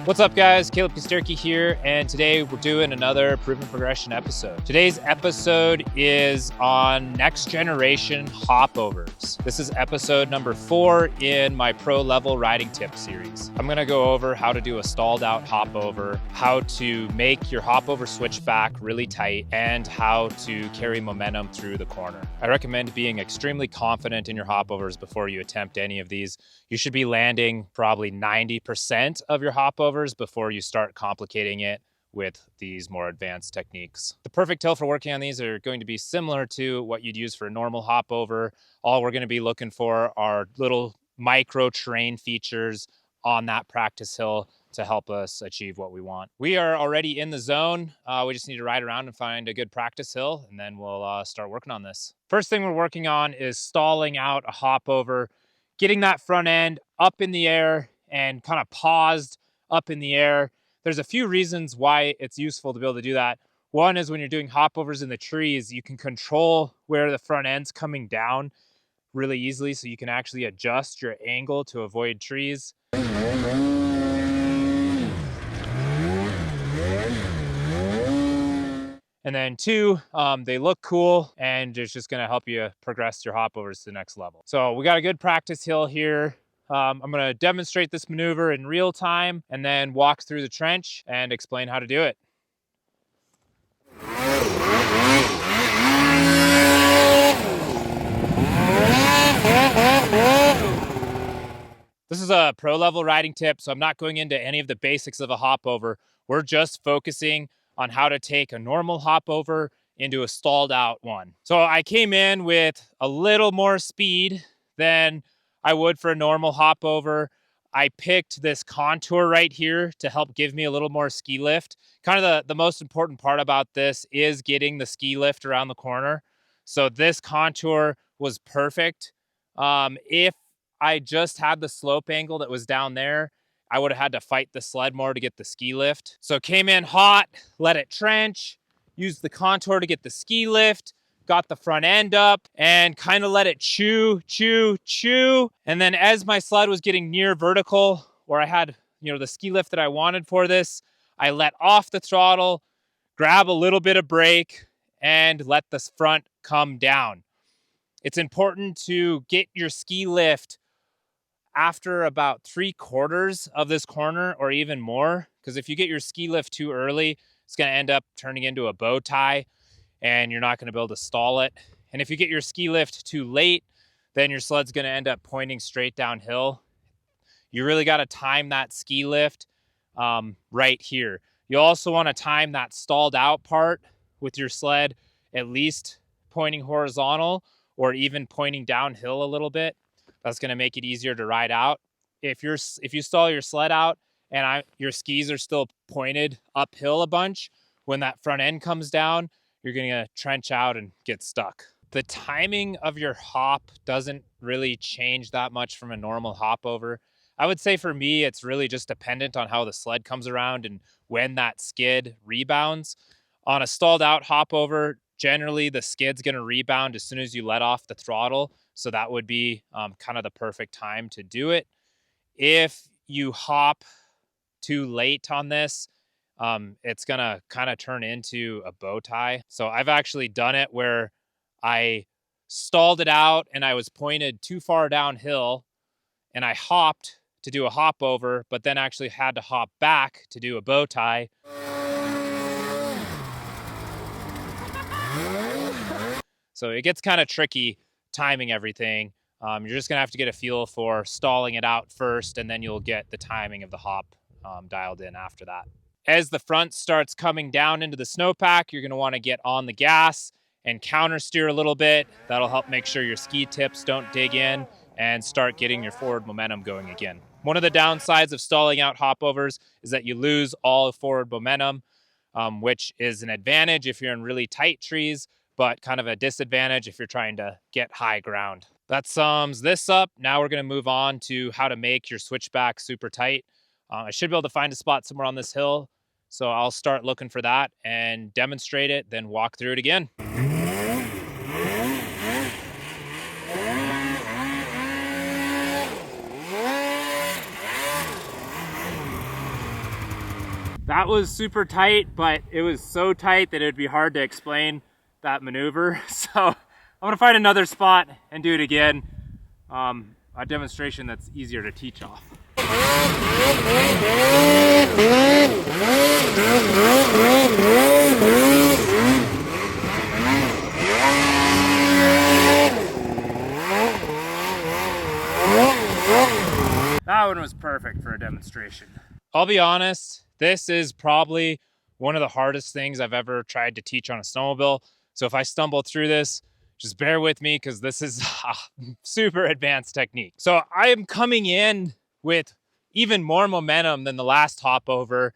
What's up, guys? Caleb Kosterky here, and today we're doing another Proven Progression episode. Today's episode is on next generation hopovers. This is episode number 4 in my pro level riding tip series. I'm gonna go over how to do a stalled out hopover, how to make your hopover switchback really tight, and how to carry momentum through the corner. I recommend being extremely confident in your hopovers before you attempt any of these. You should be landing probably 90% of your hopovers before you start complicating it with these more advanced techniques. The perfect hill for working on these are going to be similar to what you'd use for a normal hopover. All we're going to be looking for are little micro terrain features on that practice hill to help us achieve what we want. We are already in the zone. We just need to ride around and find a good practice hill, and then we'll start working on this. First thing we're working on is stalling out a hopover, getting that front end up in the air and kind of paused up in the air. There's a few reasons why it's useful to be able to do that. One is when you're doing hopovers in the trees, you can control where the front end's coming down really easily, so you can actually adjust your angle to avoid trees. And then 2, they look cool, and it's just gonna help you progress your hopovers to the next level. So we got a good practice hill here. I'm gonna demonstrate this maneuver in real time and then walk through the trench and explain how to do it. This is a pro level riding tip, so I'm not going into any of the basics of a hopover. We're just focusing on how to take a normal hopover into a stalled out one. So I came in with a little more speed than I would for a normal hopover. I picked this contour right here to help give me a little more ski lift. Kind of the most important part about this is getting the ski lift around the corner. So this contour was perfect. If I just had the slope angle that was down there, I would have had to fight the sled more to get the ski lift. So came in hot, let it trench, used the contour to get the ski lift, got the front end up, and kind of let it chew. And then as my sled was getting near vertical, or I had, the ski lift that I wanted for this, I let off the throttle, grab a little bit of brake, and let the front come down. It's important to get your ski lift after about 3/4 of this corner or even more, because if you get your ski lift too early, it's going to end up turning into a bow tie and you're not going to be able to stall it. And if you get your ski lift too late, then your sled's going to end up pointing straight downhill. You really got to time that ski lift right here. You also want to time that stalled out part with your sled at least pointing horizontal or even pointing downhill a little bit. That's going to make it easier to ride out. If you stall your sled out and your skis are still pointed uphill a bunch, when that front end comes down, you're going to trench out and get stuck. The timing of your hop doesn't really change that much from a normal hopover. I would say for me, it's really just dependent on how the sled comes around and when that skid rebounds. On a stalled out hopover, generally the skid's going to rebound as soon as you let off the throttle. So that would be kind of the perfect time to do it. If you hop too late on this, it's going to kind of turn into a bow tie. So I've actually done it where I stalled it out and I was pointed too far downhill and I hopped to do a hopover, but then actually had to hop back to do a bow tie. So it gets kind of tricky timing everything. You're just gonna have to get a feel for stalling it out first, and then you'll get the timing of the hop dialed in after that. As the front starts coming down into the snowpack, you're gonna wanna get on the gas and counter steer a little bit. That'll help make sure your ski tips don't dig in and start getting your forward momentum going again. One of the downsides of stalling out hopovers is that you lose all forward momentum, which is an advantage if you're in really tight trees, but kind of a disadvantage if you're trying to get high ground. That sums this up. Now we're going to move on to how to make your switchback super tight. I should be able to find a spot somewhere on this hill, so I'll start looking for that and demonstrate it, then walk through it again. That was super tight, but it was so tight that it'd be hard to explain that maneuver. So I'm gonna find another spot and do it again. A demonstration that's easier to teach off. That one was perfect for a demonstration. I'll be honest, this is probably one of the hardest things I've ever tried to teach on a snowmobile. So if I stumble through this, just bear with me because this is a super advanced technique. So I am coming in with even more momentum than the last hop over,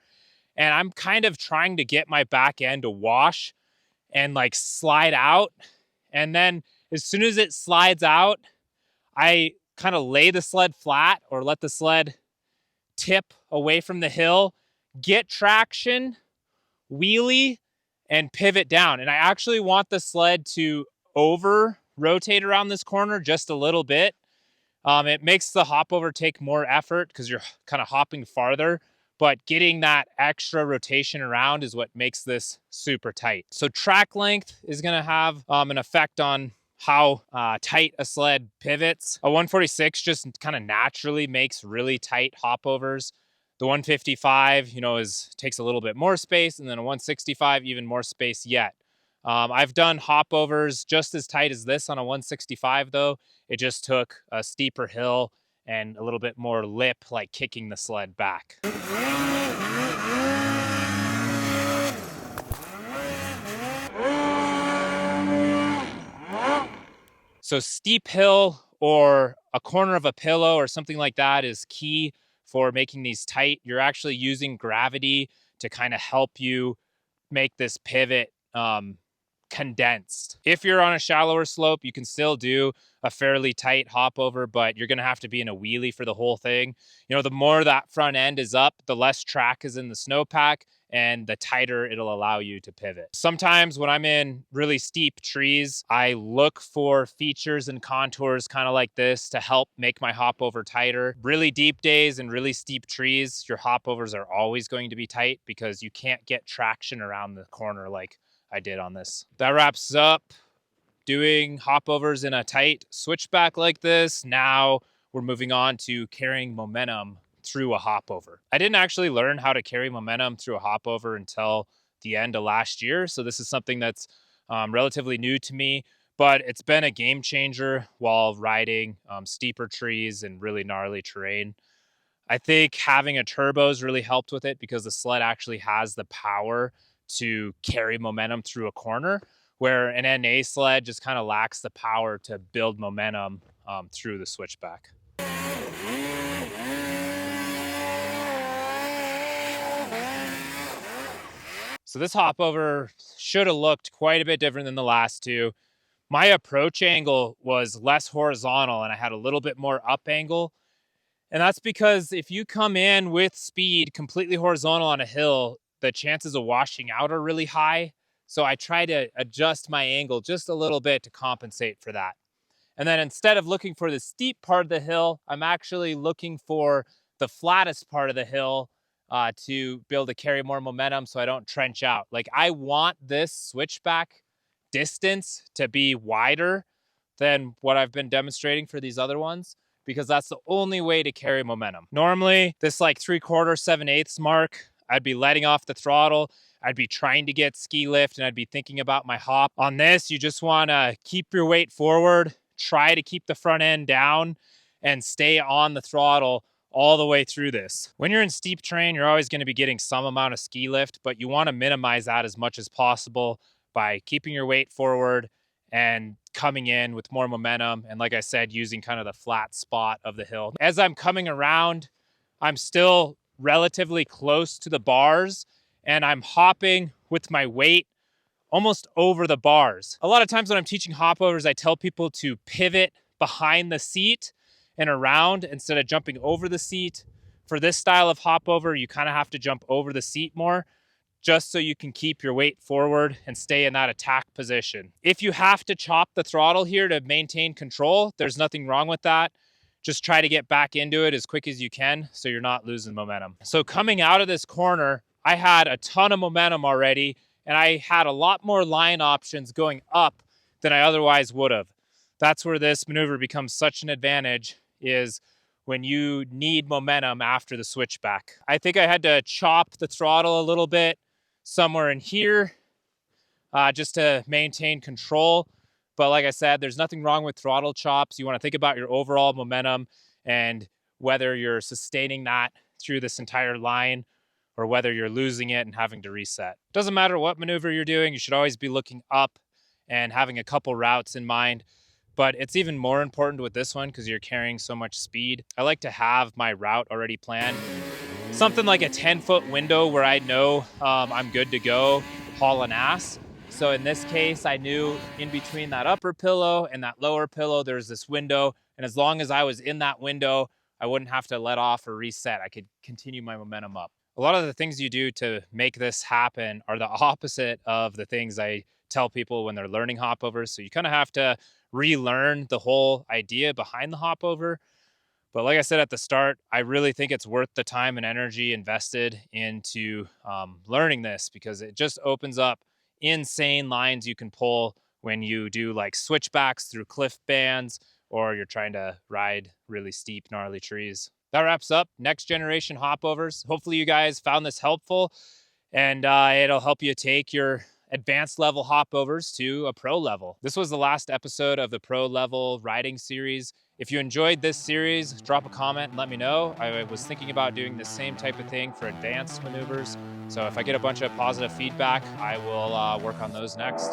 and I'm kind of trying to get my back end to wash and like slide out. And then as soon as it slides out, I kind of lay the sled flat or let the sled tip away from the hill, get traction, wheelie, and pivot down. And I actually want the sled to over rotate around this corner just a little bit. It makes the hop over take more effort because you're kind of hopping farther, but getting that extra rotation around is what makes this super tight. So track length is going to have an effect on how tight a sled pivots. A 146 just kind of naturally makes really tight hop overs. The 155, takes a little bit more space, and then a 165, even more space yet. I've done hop overs just as tight as this on a 165 though. It just took a steeper hill and a little bit more lip, like kicking the sled back. So steep hill or a corner of a pillow or something like that is key for making these tight. You're actually using gravity to kind of help you make this pivot condensed. If you're on a shallower slope, you can still do a fairly tight hop over, but you're gonna have to be in a wheelie for the whole thing. The more that front end is up, the less track is in the snowpack and the tighter it'll allow you to pivot. Sometimes when I'm in really steep trees, I look for features and contours kind of like this to help make my hop over tighter. Really deep days and really steep trees, your hop overs are always going to be tight because you can't get traction around the corner like I did on this. That wraps up doing hop overs in a tight switchback like this. Now we're moving on to carrying momentum through a hop over. I didn't actually learn how to carry momentum through a hop over until the end of last year. So this is something that's relatively new to me, but it's been a game changer while riding steeper trees and really gnarly terrain. I think having a turbo's really helped with it because the sled actually has the power to carry momentum through a corner, where an NA sled just kind of lacks the power to build momentum through the switchback. So this hop over should have looked quite a bit different than the last two. My approach angle was less horizontal and I had a little bit more up angle. And that's because if you come in with speed completely horizontal on a hill, the chances of washing out are really high. So I try to adjust my angle just a little bit to compensate for that. And then instead of looking for the steep part of the hill, I'm actually looking for the flattest part of the hill to be able to carry more momentum so I don't trench out. Like I want this switchback distance to be wider than what I've been demonstrating for these other ones, because that's the only way to carry momentum. Normally, this like 3/4, 7/8 mark, I'd be letting off the throttle. I'd be trying to get ski lift and I'd be thinking about my hop. On this, you just wanna keep your weight forward, try to keep the front end down and stay on the throttle all the way through this. When you're in steep terrain, you're always gonna be getting some amount of ski lift, but you wanna minimize that as much as possible by keeping your weight forward and coming in with more momentum. And like I said, using kind of the flat spot of the hill. As I'm coming around, I'm still relatively close to the bars and I'm hopping with my weight almost over the bars. A lot of times when I'm teaching hop overs, I tell people to pivot behind the seat and around instead of jumping over the seat. For this style of hop over, you kind of have to jump over the seat more, just so you can keep your weight forward and stay in that attack position. If you have to chop the throttle here to maintain control, there's nothing wrong with that. Just try to get back into it as quick as you can so you're not losing momentum. So coming out of this corner, I had a ton of momentum already, and I had a lot more line options going up than I otherwise would have. That's where this maneuver becomes such an advantage, is when you need momentum after the switchback. I think I had to chop the throttle a little bit somewhere in here just to maintain control. But like I said, there's nothing wrong with throttle chops. You want to think about your overall momentum and whether you're sustaining that through this entire line or whether you're losing it and having to reset. Doesn't matter what maneuver you're doing, you should always be looking up and having a couple routes in mind. But it's even more important with this one because you're carrying so much speed. I like to have my route already planned. Something like a 10-foot window where I know I'm good to go, haul an ass. So in this case, I knew in between that upper pillow and that lower pillow, there's this window. And as long as I was in that window, I wouldn't have to let off or reset. I could continue my momentum up. A lot of the things you do to make this happen are the opposite of the things I tell people when they're learning hopovers. So you kind of have to relearn the whole idea behind the hopover. But like I said at the start, I really think it's worth the time and energy invested into learning this because it just opens up insane lines you can pull when you do like switchbacks through cliff bands or you're trying to ride really steep, gnarly trees. That wraps up next generation hopovers. Hopefully you guys found this helpful and it'll help you take your advanced level hopovers to a pro level. This was the last episode of the pro level riding series. If you enjoyed this series, drop a comment and let me know. I was thinking about doing the same type of thing for advanced maneuvers. So if I get a bunch of positive feedback, I will work on those next.